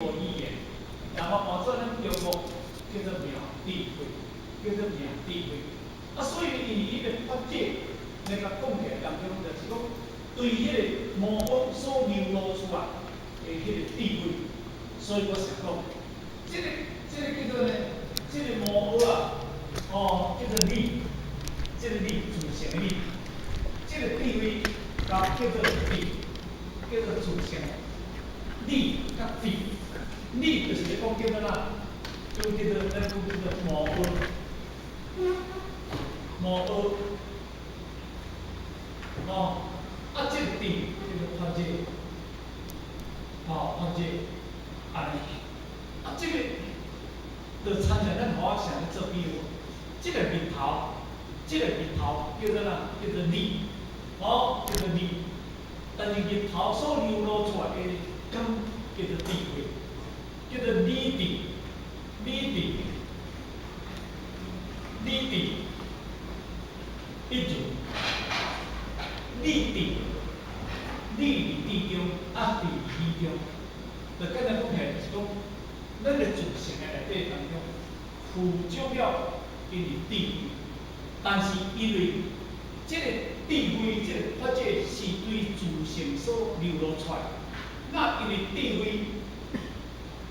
语言，然后把这咱中国叫做苗地位，叫做苗地位。所以伊个发展，那个讲起来当中就是讲，对迄个模仿所流露出来的迄个地位，所以我想讲，这个叫做呢，这个模仿叫做理，这个理自成的理，这个地位甲叫做理，叫做自成的理甲理。理就是讲叫做哪？叫做咱讲叫做模仿，模仿。这个理叫做发展，发展，安尼。这个就参像咱华社咧做比喻，这个日头，这个日头叫做哪？叫做理，叫做理。但是日头所流露出来的光叫做智慧。叫做理智，理智，理智，一字，理智，理智中，智理中，就简单讲起来就是讲，咱个自性的内底当中，附着了因为智慧，但是因为这个智慧，这个发展是对自性所流露出来，那因为智慧。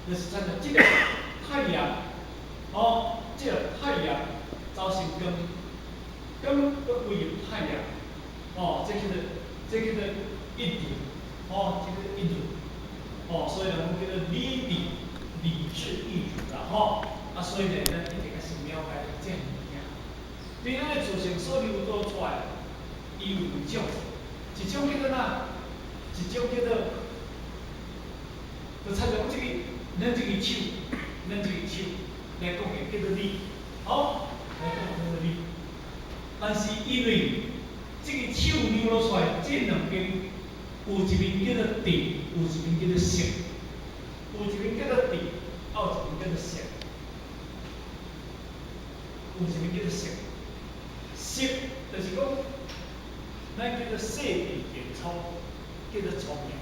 就是参照这个太阳，这个太阳造成光，光要归入太阳，这叫做一度，这叫做一度，所以人讲叫做理智，理智一度啦，所以呢，咱一定要先了解这样物件。对咱个自性所流露出来，伊有两种，一种叫做哪？一种叫做，就参照这个。咱这个手来讲的叫做理，来讲叫做理。但是因为这个手流露出来，这两边有一面叫做智，有一面叫做性，有一面叫做智，有一面叫做性，有一面叫做性。性就是讲，咱叫做细致健操，叫做聪明。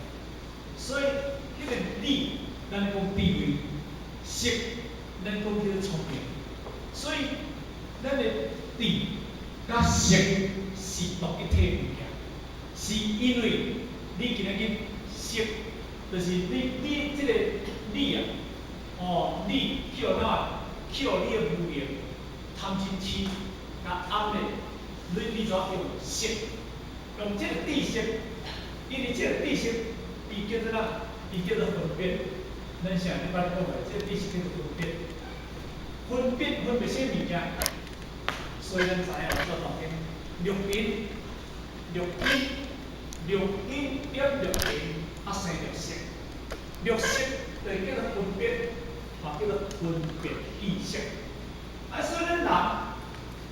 所以迄个理。咱讲智慧，识，咱讲叫做聪明，所以咱的智甲识是同一体物件，是因为你今仔日识，就是你这个理理叫哪？叫你的无名、贪嗔痴、甲暗的，你怎叫识？用这个知识，因为这个知识，伊叫做哪？伊叫做分别。咱像一般讲的，这知识叫做分别，分别些物件，所以咱知影做当中，六因点六因，生六识，六识就叫做分别，也叫做分别意识。所以咱人，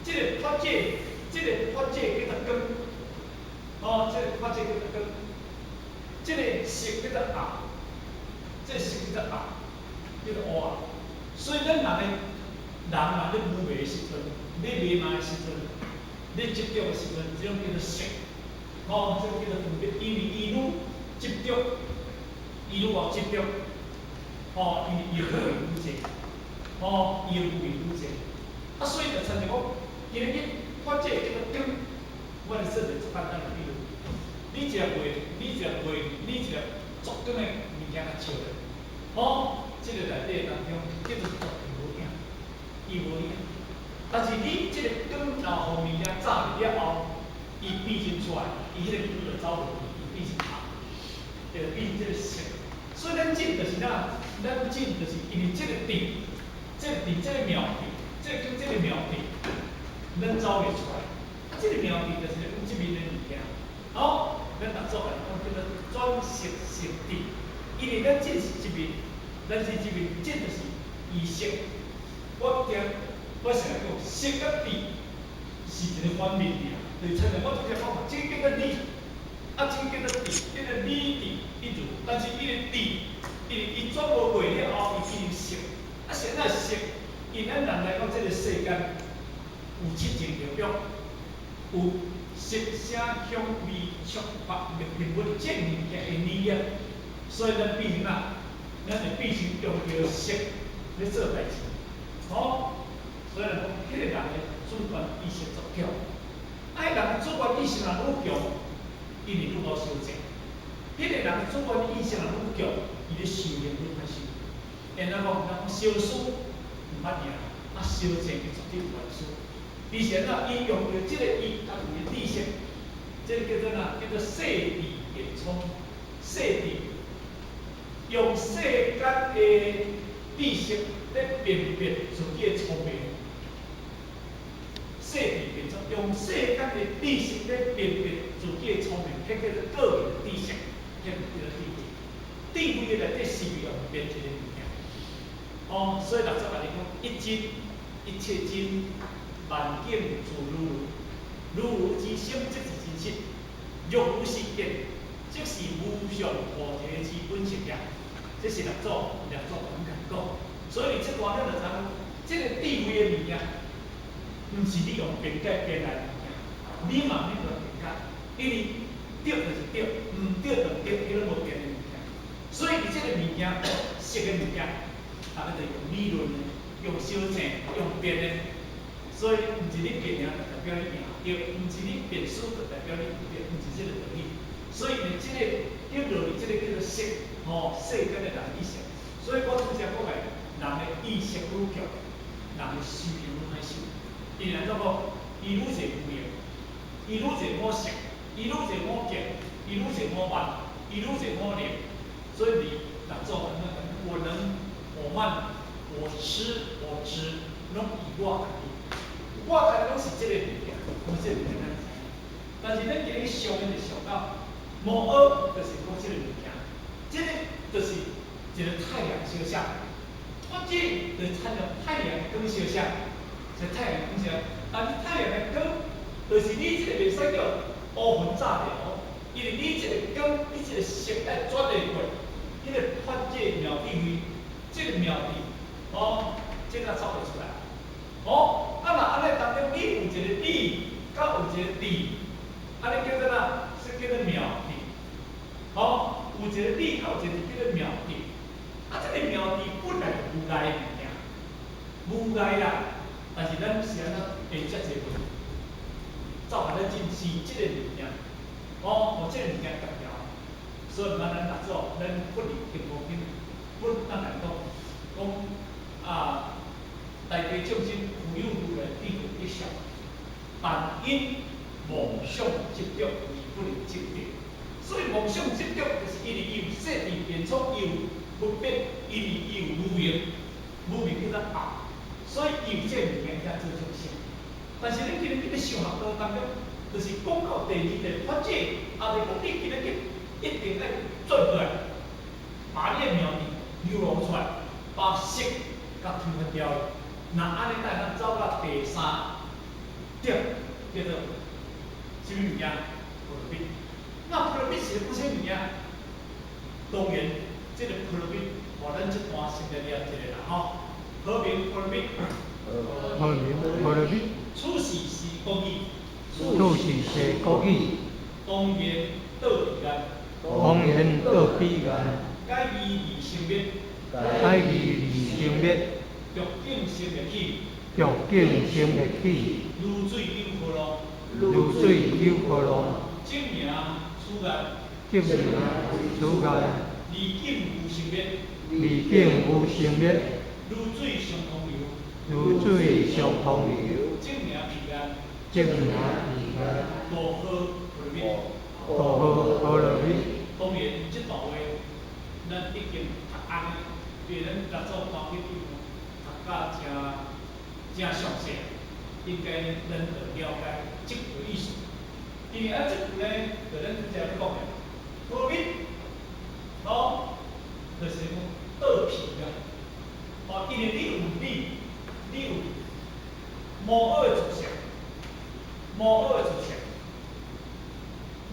这个发展叫做光，这个发展叫做光，这个识叫做暗。这是叫做暗，叫做黑暗。所以咱人啊，你愚昧的时阵，你迷茫的时阵，你执着的时阵，这种叫做识，这种叫做分别。因为伊愈执着，伊愈执着，伊就会愈济，伊就会愈济。所以就参像讲，今日发展这个光，我来说一个简单的比喻。你一个卖，你一个足光的物件来笑咧。这个内底当中叫做绝对无影，伊无影。但是你这个光若互物件照入了后，伊变成出来，伊迄个光就走无去，伊变成暗，就变成这个色。所以咱镜就是哪？咱镜就是因为这个智，这个妙智，这个妙智，咱走袂出来。这个妙智就是讲这面的物件。咱逐做来讲叫做转识成智。因为咱镜是一面，咱是一面，镜就是意识。我常讲，识甲智是一个反面尔，就是参像我拄则讲嘛，这个叫做理，这个叫做智，叫做理智一字。但是伊个智，因为伊转无过了后，伊变成识。识哪识？因咱人来讲，这个世间有七情六欲，有色声香味触法六根本，这物件会理啊。所以咱变成哪？咱会变成用着识来做代志。哦，所以讲，迄个人的主观意识足强，人主观意识若愈强，伊就愈无修正。迄个人主观意识若愈强，伊咧修炼愈歹修。然后讲，修书毋捌赢，修正伊绝对有完书。而且伊用着即个伊家己的知识，即个叫做世地变聪，世地用世间的知识来辨别自己的聪明。世地变聪，用世间的知识来辨别自己的聪明，迄叫做个人的知识，迄叫做智慧。智慧的内底是用辨这个物件。所以六祖安尼讲，一真一切真。万境自如如，如如之心即是真实；若如是见，即是无上菩提之本性也。这是六祖很难讲。所以这段咱就知影，这个智慧的物件，毋是你用辩解辩来的物件，你嘛免用辩解，因为对就是对，毋对就对，迄个无变的物件。所以这个物件，识的物件，大家就用理论的，用修正，用辩的。所以，毋是你辩赢就代表你赢对，毋是你辩输就代表你输对，毋是这个道理。所以呢，这个叫道理，这个叫做识，世间的人意识。所以我拄则讲的，人的意识愈强，人的修行愈歹修。因为怎讲？伊愈侪有用，伊愈侪好识，伊愈侪好见，伊愈侪好慢，伊愈侪好练。所以你六祖我能，我慢，我痴，我执，拢以我为例。我看拢是这个物件，我这个物件咱知。但是咱今日上的就上到，无学就是讲这个物件，这个就是一个太阳烧啥，我这就是参照太阳的光烧啥，是太阳光烧。但是太阳的光，就是你这个袂使叫乌云炸掉，因为你这个光，你这个色来转得过，你个发这个妙智慧，这个妙智，这个走袂出来。若安尼当中你有一个理，甲有一个智，安尼叫做是叫做妙智。有一个理，甲有一个叫做妙智。这个妙智本来就无碍的物件，无碍啦。但是咱是安怎会接这个？走下来真是这个物件，这个物件重要。所以咱六祖，咱不离经无经，不当然讲大家众生无有如来智慧一相，但因妄想执着而不能证得。所以妄想执着就是因为伊有世地变聪，伊有不变，因为伊有无明，无明叫做恶，所以伊有这物件才做众生。但是咱今日在上学道当中，就是讲到第二个法界，也就是讲你今日一定要做出来，把你的妙智流露出来，把色甲推分掉。那安尼才能走到第三点，叫做什么物件？普罗蜜。那普罗蜜是不什么物件？当然，这个普罗蜜，咱这段先来念一个啦，和平普罗蜜。和平普罗蜜。出世是国语。出世是国语。当然道彼岸。当然道彼岸。解义而生灭。解义而生灭。欲境生灭起，欲境生灭起，如水有波浪，如水有波浪。证明此岸，证明此岸，离境无生灭，离境无生灭，如水相同流，如水相同流。证明彼岸，证明彼岸。道好普罗蜜，道好普罗蜜。当然，这段话咱已经读安尼，对咱六祖讲起句。甲真详细，应该咱要了解这个意思。因为这句呢，就咱拄则咧讲的，普罗蜜，就是讲道品啊。因为你有理，你有无二的自性，无二的自性，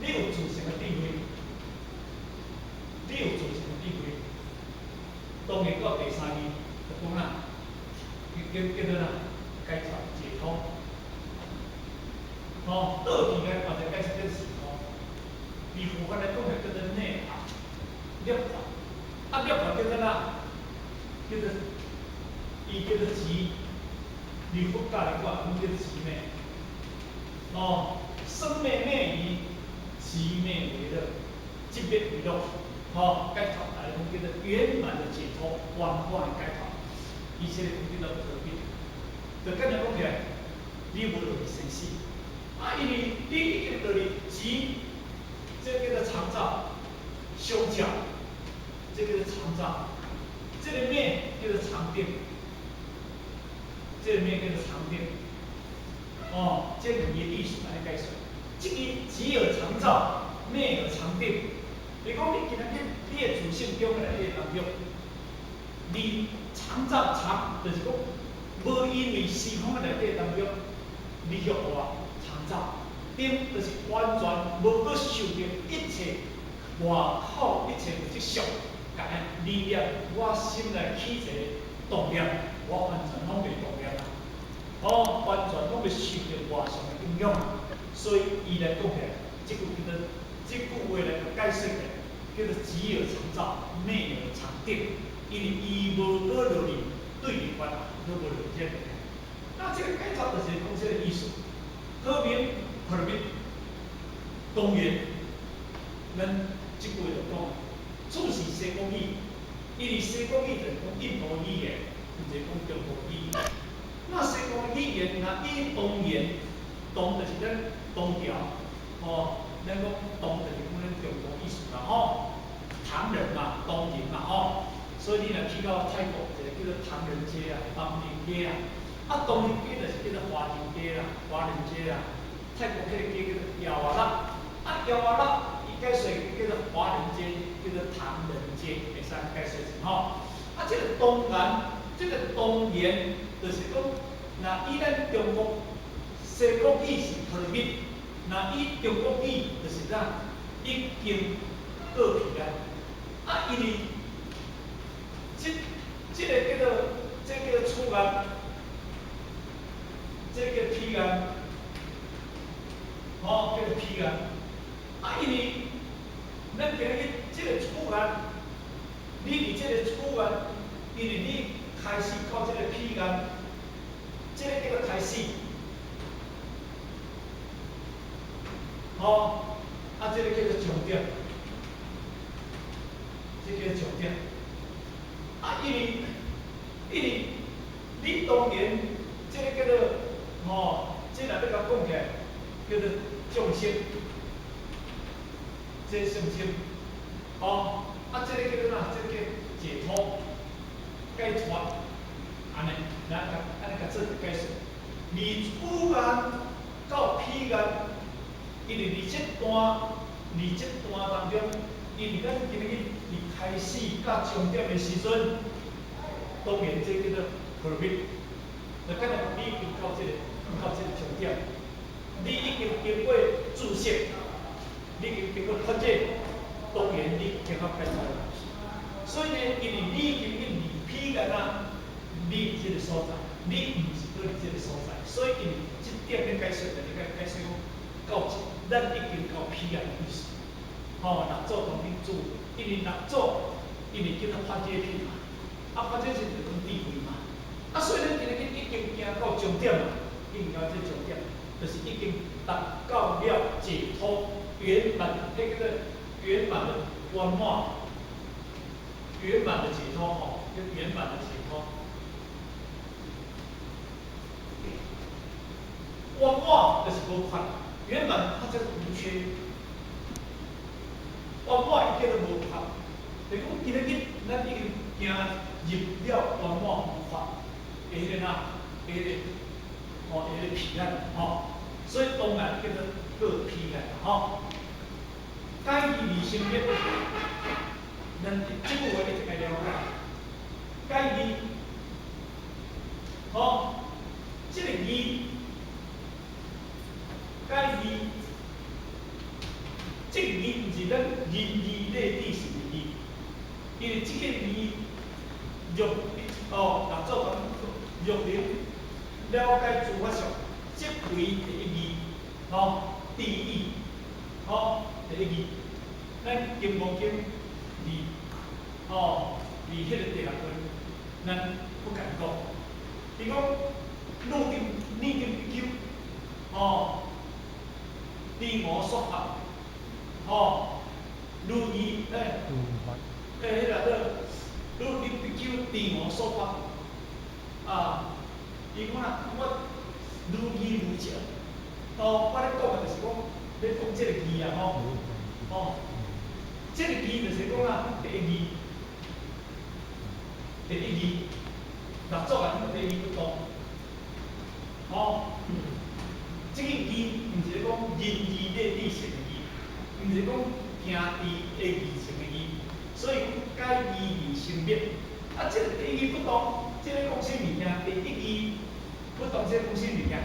你有自性的智慧，你有自性的智慧。当然到第三义，就讲啦。叫做解脱解脱，道彼岸或者解脱解脱，以佛法来讲，叫做内行涅槃。涅叫叫做哪？叫做伊叫做吉，离佛教来讲，讲叫吉妹。哦，生妹妹于吉妹为乐，即灭为乐。好，解脱来讲叫做圆满的解脱，完满的解脱。以前的讲叫做和平。就跟人讲起来，你无落去生死，因为你已经落去吉，这叫做长照、修教，这个是长照，这个面叫做长定，这个面叫做长定。哦，这两个意思来解说。这个吉而长照，灭而长定。你讲你今仔日你的自信中内底当中，你长照长，就是讲无因为时空的内底当中，你学我长照，定就是完全无搁受到一切外口一切物质上，甲力量，我心内起一个动念，我完全拢袂动念啦。哦，完全拢袂受到外上的影响，所以伊来讲起来，这句叫做这句话来解释的，叫做吉而长照，灭而长定，因为伊无搁落去对立关，都无落去。那这个解脱就是讲这个意思，和平、和平、动员，咱这句就讲，处是西方语，因为西方语就是讲印度语言，毋是讲中国语。那西方语言，那以动言，动就是咱动调，哦，咱讲动就是讲咱中国意思啦，吼，唐人嘛，动人嘛，吼，所以你若去到泰国，一个叫做唐人街啊，唐人街啊，唐人街就是叫做华人街啦，华人街啦，泰国迄个街叫做亚瓦拉，亚瓦拉伊解说叫做华人街，叫做唐人街，会使解说成吼。这个东南，这个东言。就是讲，那以咱中国西国语是和平，那以中国语就是咱已经过去啊。因为这个叫做出案，这个叫批案，叫做批案。因为咱今日这个出案，你伫这个出案，因为你开始靠这个批案。这个叫做开始，这个叫做重点，这个叫重点。因为你当然这个叫做这若要甲讲起来，叫做众生，这相心，这个叫做哪？这个叫解脱、解脱。安尼，咱甲做个解释。而初案到批案，因为伫这段当中，因为咱今日伫开始甲终点的时阵，当然这叫做和平。就可能你已经到这个终点，你已经经过注释，你已经经过发展，当然你经过解脱了。所以呢，因为你已经离批案啊。你这个所在，你毋是搁伫这个所在，所以因为这点咧解释，就是解释讲到咱已经到批案的意思。六祖当面做，因为六祖因为叫做发解批嘛，发解是就讲智慧嘛，所以咱今日已经行到终点嘛，已经到这终点，就是已经达到了解脱圆满，迄个圆满的圆满，圆满的解脱叫圆满的解脱。圆满就是无缺，圆满它就是无缺。圆满伊叫做无缺，就是讲今日咱已经行入了圆满无缺，会迄个哪？会迄个会迄个彼岸所以当然叫做过彼岸解义离生灭，咱这句话一直来了解。解义，这个义。解义，这个义毋是咱仁义礼智信的义，因为这个义若六祖讲若能了解诸法相，即为第一义，第一义，第一义，咱经无经义，离迄个第六分，咱不敢讲。比如讲，拟定必究，哦，第五说法，哦，如意迄个如定必究第五说法，啊，伊讲啦，我如意如照，哦，我咧讲的就是讲，要讲这个字啊，哦，这个字就是讲啊，第一字。第一字，合作啊，第一字不同。哦，这个字毋是讲仁义礼智信的义，毋是讲兄弟的义情的义，所以讲解义义生灭。啊，这个第一字不同，这个讲什物件？第一字不同，这个讲什物件？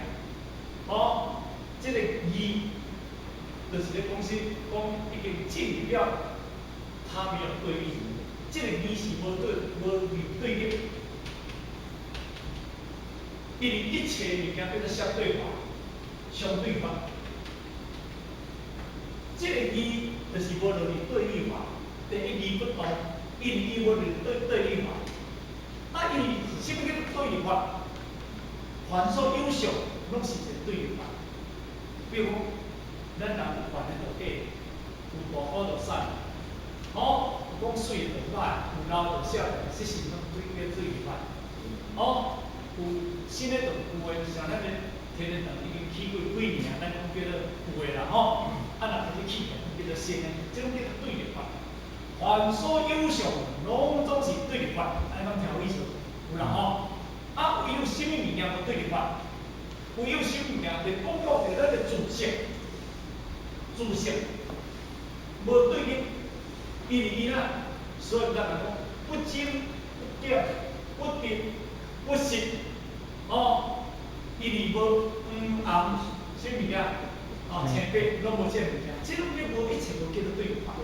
哦，这个义就是咧讲说，讲已经进入了他没有对立。这个字是无对立，因为一切物件叫做相对法、相对法。这个字就是无落去对立法，第一字不同，因为伊无落去对立法。啊，因为什么叫做对立法？凡所有相，拢是一个对立法。比如讲，咱人有犯的道假，有大好大屎，哦。讲水就歹，有老就少，这是拢对叫对立法。哦，有新的就有诶，像咱咧天然气已经起过几年，咱讲叫做有诶啦吼。啊，若开始起叫做新诶，这种叫做对立法。凡所有相，拢总是对立法，安尼讲听有意思有啦吼。啊，有什么物件无对立法？有什么物件就讲到咱的自性，无对立。因为伊呐，所以咱来讲，不精、不简、不直、不实，哦，因为无红、什物件，哦，青白拢无这物件，这种叫无一切无叫做对立法。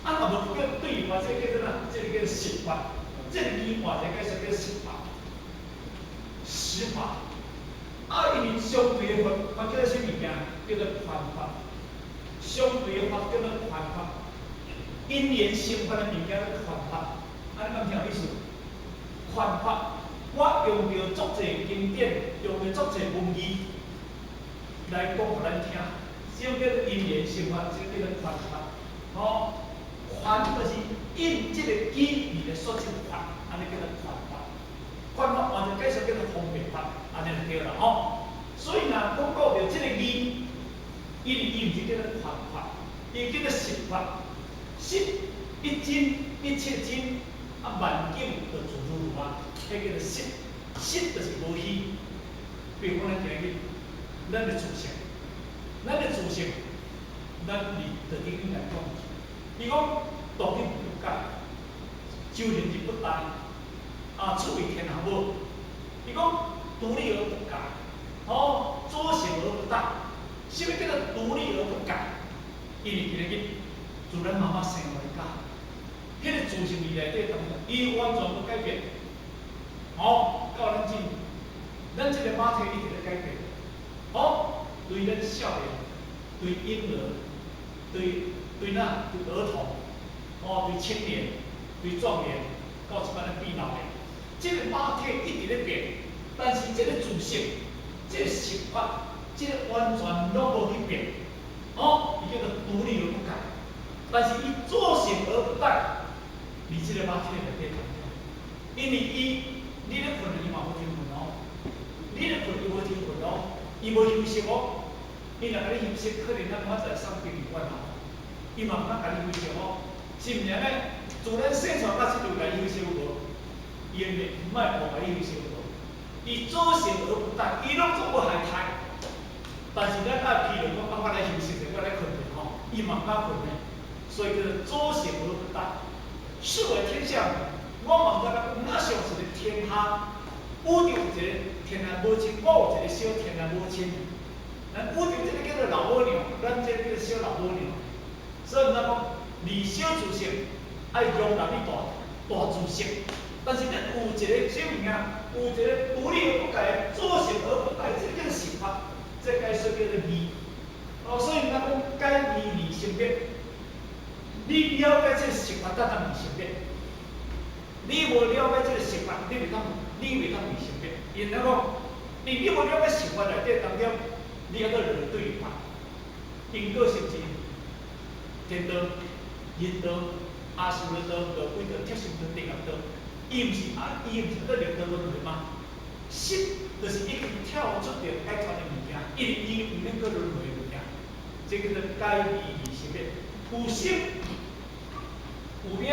啊，若无叫对立法，这叫做哪？这叫做实法。这个字换一个解释叫实法，实法。啊，因为相对的法叫做什物件？叫做宽法。相对的法叫做宽法。因缘成法的物件叫宽法，安尼讲听有意思？宽法，我用着足侪经典，用着足侪文字来讲互咱听，这种叫做因缘成法，这叫做宽法。哦，宽就是因这个机理来说这个法，安尼叫做宽法。宽法换成解释叫做方便法，安尼就对了吼。所以若讲到着这个字，伊毋是叫做宽法，伊叫做实法。实一真，一切真，啊万境就自如如啊，迄叫做实。实就是无虚。比如讲咱今日，咱的自性，咱的自性，咱就已经来讲，伊讲道理不改，周人之不殆，啊处为天下无。伊讲独立而不改，哦，左行而不殆。什么叫做独立而不改？因为今日自然妈妈生下来教，迄个自性里内底当中，伊完全无改变。好，到咱今，咱这个马体一直在改变。好，对咱少年、对婴儿、对那对儿童，哦，对青年、对壮年，到即摆咱变老年，这个马体一直在变，但是这个自性、这个想法，这个完全拢无去变。哦，伊叫做独立而不改。但是伊左行而不殆，你这个马体内底当中，因为你咧困伊嘛无天分哦，你咧困伊无天分哦，伊无休息哦，伊若甲你休息，可能咱我在上病院嘛，伊嘛毋通甲你休息哦，是毋是安尼？自然生出来到即就甲伊休息有无？伊袂毋爱互甲伊休息有无？伊左行而不殆，伊拢总无害害。但是咱爱批论讲，我来休息者，我来困者吼，伊嘛毋敢困呢。所以叫做左行而不殆，是为天下。我嘛知影，我上是个天下，宇宙有一个天然母亲，我有一个小天然母亲。咱宇宙这个叫做老母娘，咱这个叫做小老母娘。所以咱讲，离小自性爱容纳你大自性，但是咱有一个什物件，有一个独立而不改，左行而不殆，这个叫实法，这解说叫做义。哦，所以咱讲解义理生灭。你了解这个实法，咱才能成灭。你无了解这个习惯，你袂当未成变。因那讲，你无了解习惯内底当中，你还个两对法，因果性质，天道、人道、阿修罗道、魔鬼道、铁心道、地狱道，伊毋是在六道轮回吗？色就是已经跳出着该传的物件，伊毋免搁轮回的物件，这叫做改变而成变。有色有变，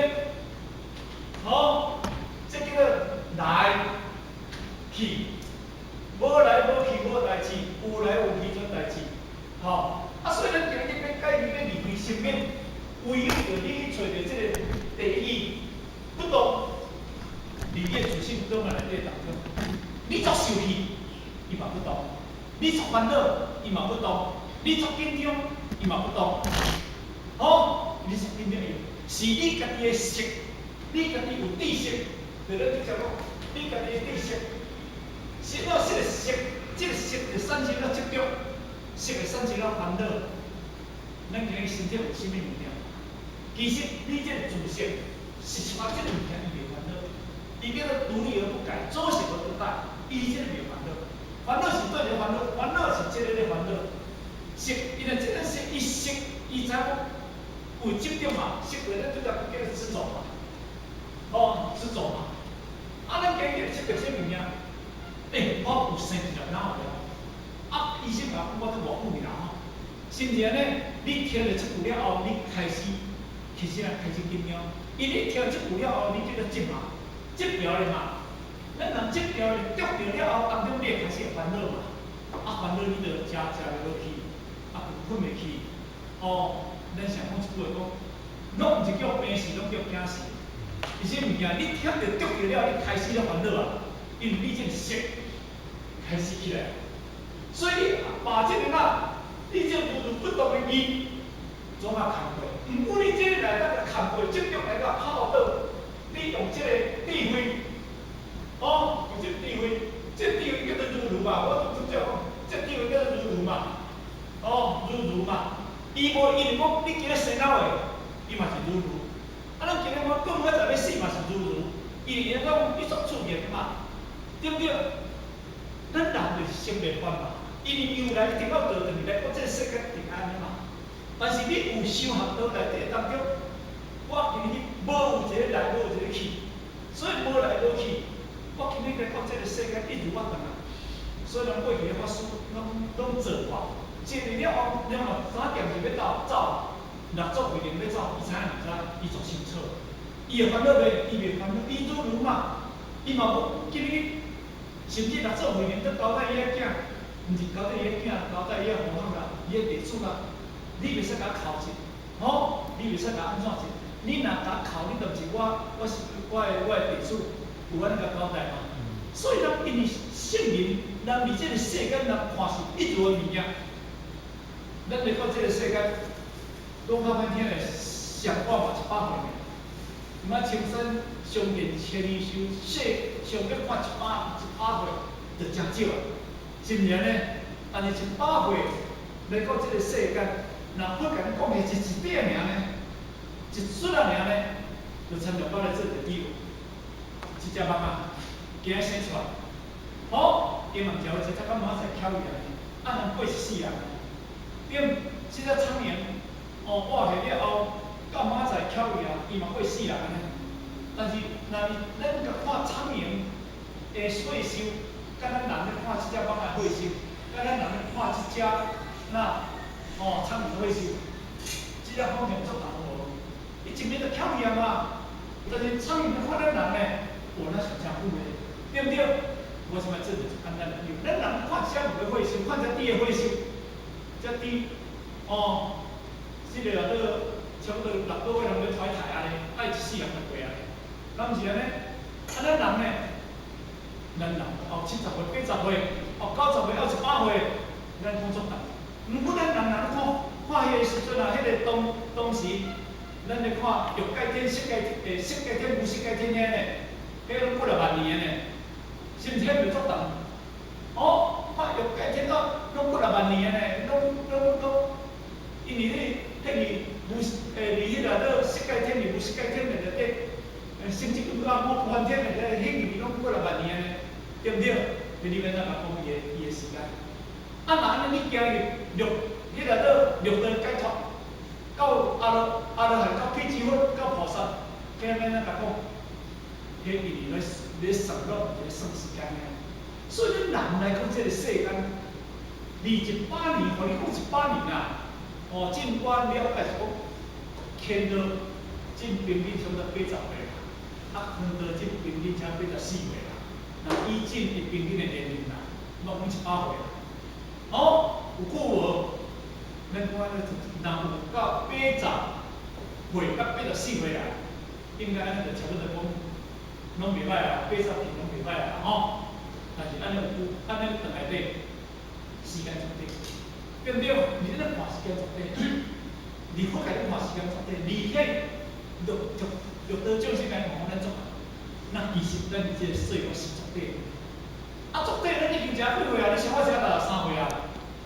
好，这叫做来去，无来无去无代志，有来有去做代志，好，所以咱今日要改变要离开生命，唯有着你去找着这个第一不动，离你自信动啊内底当中，你作受气，伊嘛不动；你作烦恼，伊嘛不动；你作紧张，伊嘛不动。好，你作紧张是你家己的识，你家己有知识，就咱即讲，你家己的知识。识了这个识，这个识就产生了执着，识会产生了烦恼。咱今日身体有啥物物件？其实你这个自识是说这个物件伊袂烦恼，伊叫做独立而不改，做事而不改，伊这个袂烦恼。烦恼是对的烦恼，烦恼是这个的烦恼。识，因为这个识，伊识，伊知有执着嘛，识过咱这个叫做执着嘛，哦，执着嘛。咱今日识着啥物件？我有生一条脑了，医生甲我都无久啦吼。甚至呢，你听了这句了后，你开始其实开始紧张，因为听这句了后，你叫做执嘛，执着了嘛。咱人执着了，执着了后，当中你会开始烦恼嘛。烦恼你就食袂落去，困袂去。咱常讲一句话讲，拢毋是叫病死，拢叫惊死。这些物件你听着执着了，你开始了烦恼啊，因为你这个识开始起来，所以你把这个你这如不动的义，总要扛过。唔过你这个来个扛过，执着来个泡倒，你用这个智慧，用这个智慧，这智慧叫做如如嘛，我都讲，这智慧叫做如如嘛，如如嘛。伊无因为讲你今日生脑的，伊嘛是如如。咱今日我讲我在要死嘛是如如，因为讲你作出言嘛，对不对？咱人就是生命法嘛，因为由来定到道就是来，我这个世界平安的嘛。但是你有修学道内底当中，我今日无有一个来，无有一个去，所以无来无去。我今日来到这个世界，一如我等啊。所以咱过去的法师拢做法，进去了后，了后三点是要走，若做规定要走，伊知影毋知？伊做清楚。伊会烦恼袂？伊袂烦恼，伊如如嘛，伊嘛无今日。甚至若做会员都交代伊个囝，毋是交代伊个囝，交代伊个母仔啦，伊个弟子啦，你袂使甲考一，你袂使甲安怎一？你若甲考，你著毋是我是我的弟子，有安尼甲交代嘛？所以咱因为圣人，咱伫这个世间，咱看是一如的物件。咱来到这个世间，讲到半天的上半嘛100岁，毋啊青山上见千里修，上要看100岁，就真少啊，是毋是安尼？但是100岁来到这个世间，若要甲你讲的是一点尔呢，一撮啊尔呢，就参照我来做个比喻，一只猫仔今日生出来，伊嘛条一只到明仔载翘伊安尼，人过14啊，对，这只苍蝇，活下了后，到明仔载翘伊啊，伊嘛过4人安尼。但是，咱甲看苍蝇的岁数，甲咱人咧看这只猫仔岁数，甲咱人咧看这只苍蝇岁数，这只方向足同无？伊一面就翘伊啊嘛，但是苍蝇咧看咱人咧，那是真苦的，对不对？为什么这就是简单的比喻？咱人看只鱼的岁数，看只猪的岁数，只猪这个差不多6个月人要抬安尼，爱1世人就过安尼。敢毋是安尼？咱人呢？咱人70岁、80岁、90岁、100岁，咱工作大。毋过咱人看迄个时阵啊，迄个当时，咱咧看欲界天、色界天、无色界天遐呢，迄拢过了万年呢，是毋是迄袂足重？看欲界天拢过了万年呢，拢，因为离迄个色界天、无色界天内底。甚至更加我看不对？你免那甲讲伊个时间。啊，若安尼你今日迄个落到解脱，到阿罗汉到辟支佛到菩萨，今免那甲讲，迄因为咧算落一个算时间尔。所以咱人来讲，这个世间，2100年，互你讲100年啊，哦，尽管了解是讲，牵到进平均差不多80岁啦，啊，看到进平均才84岁啦，那以进伊平均的年龄啦，拢100岁啦。哦，有句无？咱看咧，人有到80岁到84岁啦，应该安尼就差不多讲，拢袂歹啦，80平拢袂歹啦，吼。但是安尼有安尼等内底时间足短，对不对？你咧看时间足短，你不该咧看时间足短，你迄就得奖是该讲咱做，那其实咱即个岁月是足短。啊，足短咱已经食几岁啊？你想我才63岁啊？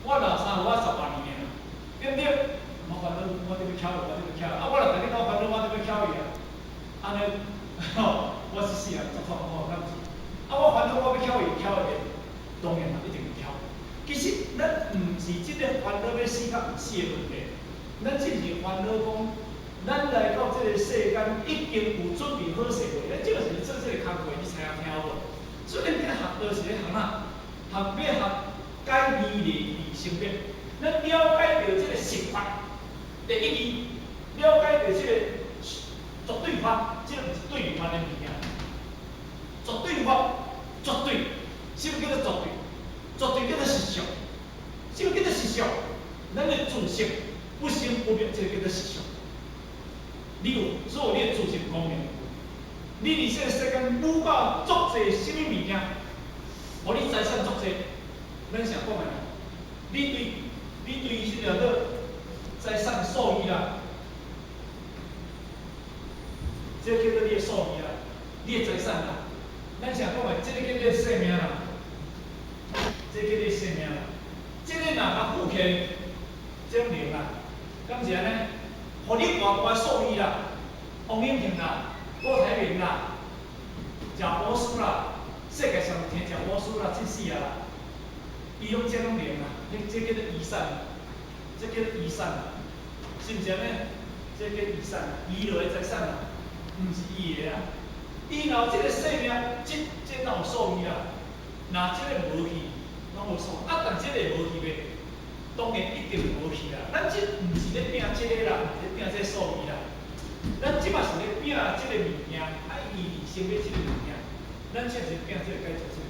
我63岁，我18年啊，对不对？无烦恼，我这要巧我这要巧，啊，我若逐日搞烦恼，我这要巧伊啊，安尼，吼，我一世人足痛苦，敢毋是？啊，我烦恼我要巧伊，巧伊，当然嘛一定会巧。其实咱毋是即个烦恼要死甲毋死的问题，咱只是烦恼讲，咱来到这个世间已经有准备好势未？咱即个是做这个工课，你才听无？所以咱今日学道是咧学哪？要学解义理生灭。咱了解到这个实法，第一义，了解到这个绝对法，这个毋是对立法的物件。绝对法，绝对，什么叫做绝对？绝对叫做实相。什么叫做实相？咱的自性不生不灭，这个叫做实相。你有做你的自性光明，你伫这个世间遇到足侪什么物件，互你财产足侪，咱常讲的，你对迄个个财产的数义啦，这叫做你的数义啦，你的财产啦。咱常讲的，这个叫做生命啦，这个叫做生命啦。这个若甲富起，这种灵啦，敢是安尼？互你外国数义啦，王永庆啦，郭台铭啦，贾博士啦，世界上有听贾博士啦，这死啊啦，伊拢这种灵啦，这叫做遗产，这叫做遗产啦，是毋是安尼？这叫遗产，遗落的财产啦，毋是伊的啦。以后这个生命，这哪有数义啦？若这个无去，拢无数。啊，但这个无去呗，当然一定无去啦。咱这毋是咧拼这个啦，毋是咧拼这个数义啦。咱即马是咧拼这个物件，啊，义理生灭这个物件，咱这是拼这个解决这个。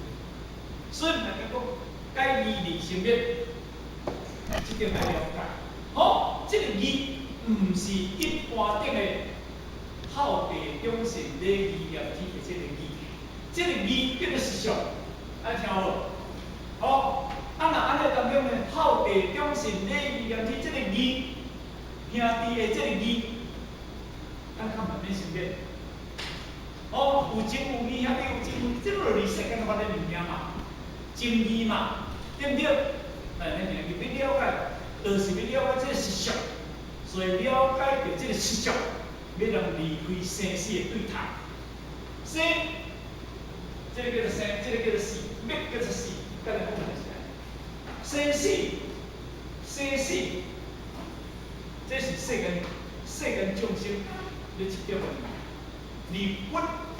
所以人家讲解义理生灭，这点来了解。好，这个义毋是一般顶的。好地忠信礼义廉耻的这个义，这个义叫做实相，爱听无？好，啊若安尼当中呢，好地忠信礼义廉耻这个义，兄弟的这个义，咱较慢慢想灭。哦，有情有义，兄弟有情有义，这个就是世间发的物件嘛，情义嘛，对不对？咱要了解，就是要了解这个实相，所以了解到这个实相。要让离开生死的对谈，生，这个叫做生，这个叫做死，灭叫做死，刚才讲的是生死，生死，这是世间众生的一条问题。而佛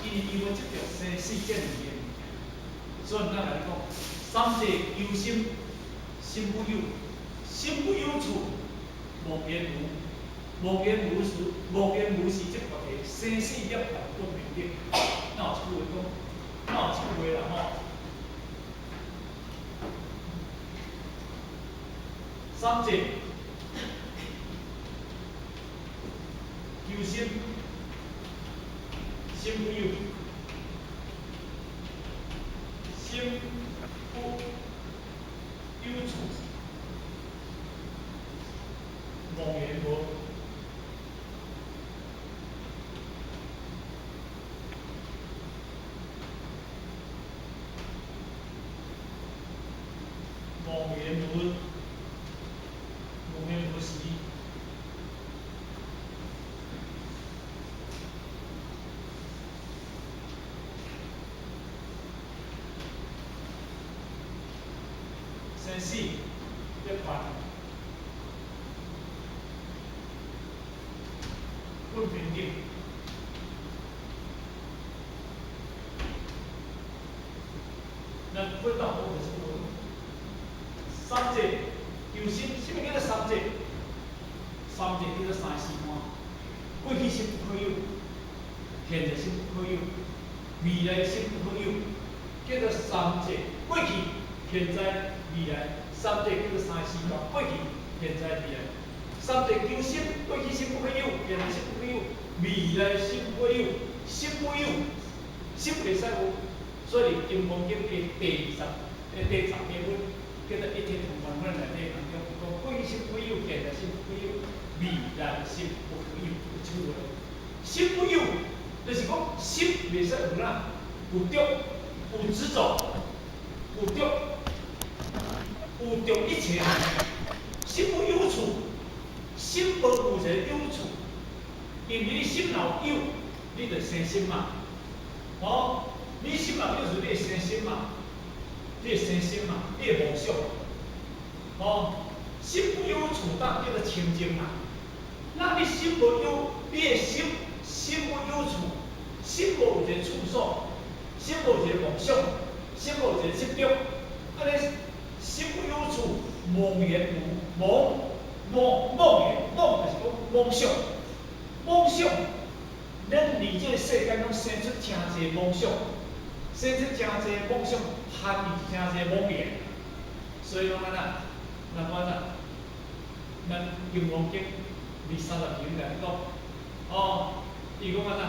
因为这条生死这样的，所以咱来讲，三界有心，心不有，心不有处，无边无。无言无事，无言无事，即个题生死业难不明的。那有一句话讲，那有一句话啦吼，三界求心，心不有，心不有处，无言无。无言无，无言无时。生死要团，不平等。那分到我就是我，三界有心，什么叫做三界？三界叫做三时观，过去心不可有，现在心不可有，未来心不可有，叫做三界。过去、现在、未来，三界叫做三时观，过去、现在、未来。三界求心，过去心不可有，现在心不可有，未来心不可有，心不有，心袂使有。所以《金刚经》的第10篇文叫做一切同观论内底当中，讲过去心不有，现在心不有，未来心不可有，有这句话。心不有，就是讲心袂使有哪有着，有执着，有着，有着一切。心不有处，心无有一个有处，因为你心若有，你就生心嘛，哦。你心嘛，就是你的生心嘛，你的生心嘛，你的梦想，哦，心不有处，当叫做清净嘛。那你心无有，你的心不有处，心无一个处所，心无一个梦想，心无一个执着，安尼心不有处，梦言无梦言梦就是讲梦想，梦想，咱伫这个世间中生出诚侪梦想。生出诚侪梦想，含义诚侪梦魇，所以讲安那，那我咱《金刚经》第30篇来讲，哦，伊讲安那，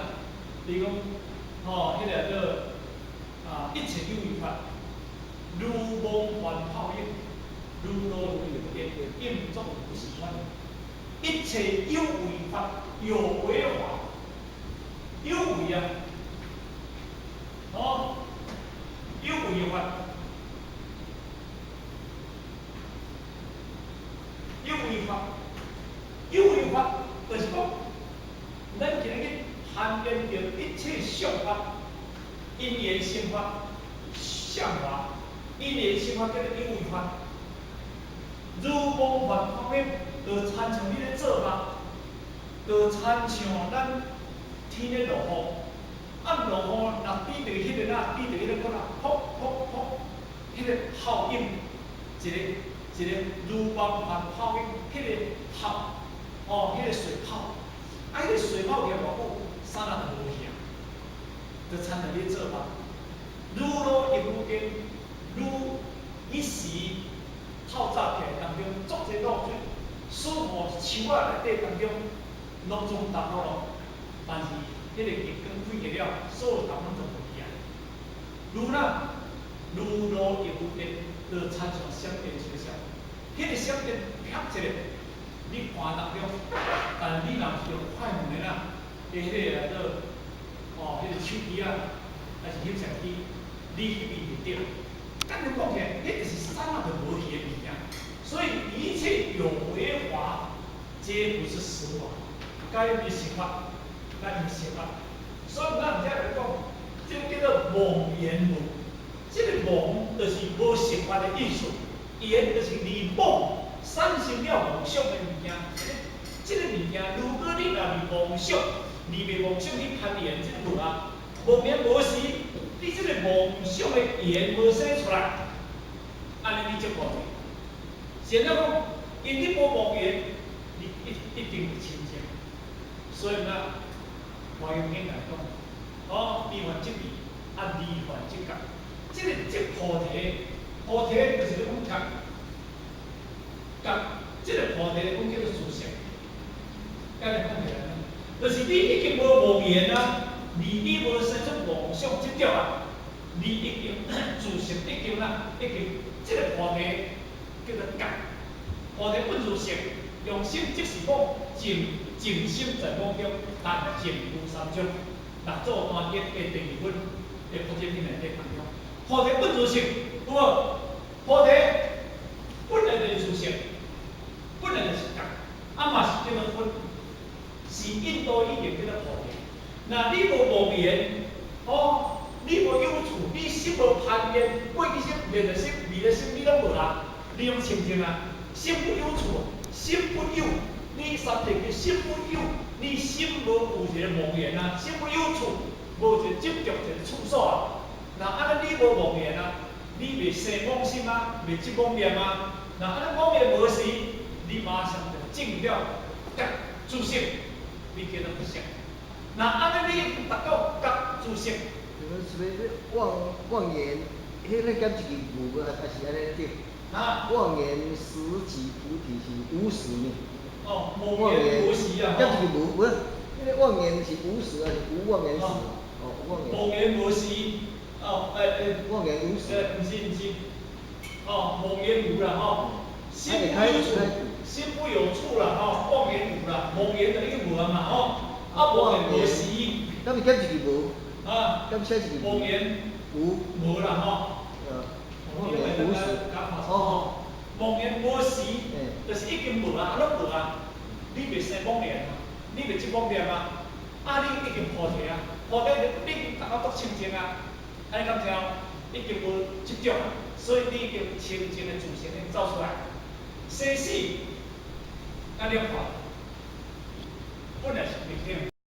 伊讲，哦，迄个叫一切有为法，如梦幻泡影，如露如电，应作不是幻。一切有为法，有为法，有为啊。哦，有为法，有为法，有为法，就是讲，咱今日涵盖着一切相法、因缘心法、相法、因缘心法叫做有为法。如梦幻泡影，就亲像你咧做梦，就亲像咱天咧落雨。落雨，若比着迄个比着迄个个噗噗噗，迄个效应，一个如梦幻泡影，迄个泡，哦，迄个水泡，迄个水泡起来偌久，衫也无去啊，就亲像你做梦，愈落一愈紧，愈一时透早起来当中，足侪露水，水乎树仔内底当中，拢总达到咯，但是。迄个日光开起了，所有头拢做无去啊。如哪如露亦有电，就亲像闪电相闪。迄个闪电啪一个，你看当中，但是你若是用快门的啦，迄个做哦，迄个手机啊，还是翕相机，你翕袂着。咱就讲起来，迄就是啥都无去的物件。所以一切有为法，皆不是实法，该有实法。咱用想法，所以咱遮来讲，这个叫做妄言论。这个妄就是无实法的意思，言就是你妄产生了妄想的物件。这个物件，如果你若是妄想，你袂妄想去攀缘，这个无啊，无名无实，你这个妄想的言无生出来，安尼你就无罪。现在讲，因你无妄言，你一定会清净。所以呢。华严经来讲，哦，离幻即离，啊，离幻即觉。这菩提，菩提就是讲觉，这个菩提讲叫做自性。刚才讲起来，就是你已经无妄言啊，你无生出妄想执着啊，你已经自性已经这个菩提叫做觉。菩提本自性，用心即是讲静心在梦中，但静有3种。六祖单经的第2本的佛经里面的当中，菩提本自性，有无？菩提本来就是自性，本来就是觉，嘛是叫做分，是印度语言叫做菩提。那你无妄言，哦，你无有处，你心无攀缘，过去心、现在心、未来心，你拢无啦。利用情境啊，心不有处，心不有，你三体嘅心不有，你心无有一个妄言啊，心不有处，无一个执着一个处所啊。那安尼你无妄言啊，你袂生妄心啊，袂执妄念啊。那安尼妄念无时，你马上就进了觉自性，你叫做不想。那安尼你达到觉自性。是不妄言，迄个减一个无啊，还是安尼对？啊，妄言实即菩提是无实呢？哦，妄言无实啊，减一个无，不是，迄个妄言是无实啊，是无妄言实。哦，妄言。妄言无实，哦，妄言无实。毋是，哦，妄言无啦吼，心不有处，心不有处啦吼，妄言无啦，妄言就已经无啊嘛吼，啊妄言无实，咁是减一个无，啊，咁写一个妄言无啦吼，妄言无实。哦。妄言无实，就是已经无啊，安怎无啊？你袂生妄念啊，你袂执妄念啊，啊你已经破题啊，破题你已经达到清净啊，安尼敢听？已经无执着啊，所以你已经清净的自性已经走出来，生死安尼看，本来是袂对。